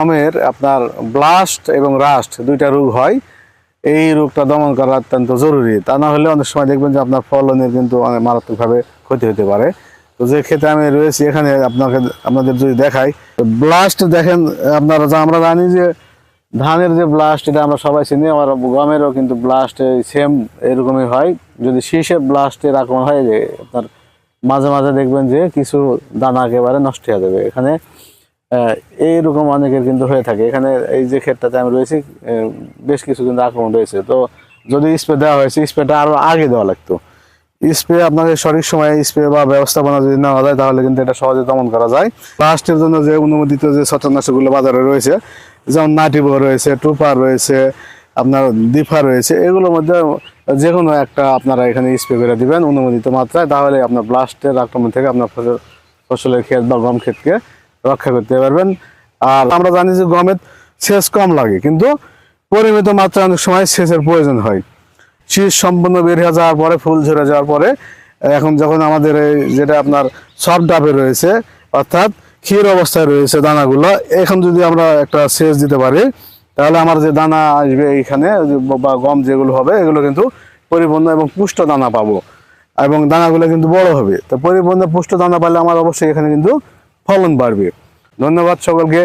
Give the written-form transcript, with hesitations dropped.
গমের আপনার ব্লাস্ট এবং রাস্ট দুইটা রোগ হয়। এই রোগটা দমন করা অত্যন্ত জরুরি, তা না হলে অনেক সময় দেখবেন যে আপনার ফলনের কিন্তু অনেক মারাত্মকভাবে ক্ষতি হতে পারে। তো যে ক্ষেত্রে আমি রয়েছি এখানে আপনাদের যদি দেখাই ব্লাস্ট দেখেন, আপনারা আমরা জানি যে ধানের যে ব্লাস্ট এটা আমরা সবাই চিনি, আমার গমেরও কিন্তু ব্লাস্ট সেম এরকমই হয়। যদি শীষে ব্লাস্টের আক্রমণ হয় যে আপনার মাঝে মাঝে দেখবেন যে কিছু দানা একেবারে নষ্ট হয়ে যাবে। এখানে এইরকম অনেকের কিন্তু হয়ে থাকে। এখানে এই যে ক্ষেতটাতে আমি রয়েছি বেশ কিছু কিন্তু আক্রমণ রয়েছে। তো যদি স্প্রে দেওয়া হয়েছে, স্প্রেটা আরো আগে দেওয়া লাগতো। স্প্রে আপনাকে সঠিক সময়ে স্প্রে বা ব্যবস্থাপনা যদি নেওয়া যায় তাহলে কিন্তু এটা সহজে দমন করা যায়। ব্লাস্টের জন্য যে অনুমোদিত যে ছত্রাকনাশকগুলো বাজারে রয়েছে, যেমন নাটিভো রয়েছে, টুপার রয়েছে, আপনার দিফা রয়েছে, এগুলোর মধ্যে যে কোনো একটা আপনারা এখানে স্প্রে করে দিবেন অনুমোদিত মাত্রায়, তাহলে আপনার ব্লাস্টের আক্রমণ থেকে আপনার ফসলের ক্ষেত বা গম ক্ষেতকে রক্ষা করতে পারবেন। আর আমরা জানি যে গমের সেচ কম লাগে, কিন্তু পরিমিত মাত্রায় অনেক সময় সেচের প্রয়োজন হয়। শীষ সম্পূর্ণ বের হয়ে যাওয়ার পরে, ফুল ঝরে যাওয়ার পরে, এখন যখন আমাদের যেটা আপনার সফট ডাবে রয়েছে, অর্থাৎ ক্ষীর অবস্থায় রয়েছে দানাগুলো, এখন যদি আমরা একটা সেচ দিতে পারি তাহলে আমার যে দানা আসবে এইখানে বা গম যেগুলো হবে এগুলো কিন্তু পরিপূর্ণ এবং পুষ্ট দানা পাবো, এবং দানাগুলো কিন্তু বড় হবে। তো পরিপূর্ণ পুষ্ট দানা পাইলে আমার অবশ্যই এখানে কিন্তু ফলন বাড়বে। ধন্যবাদ সকলকে।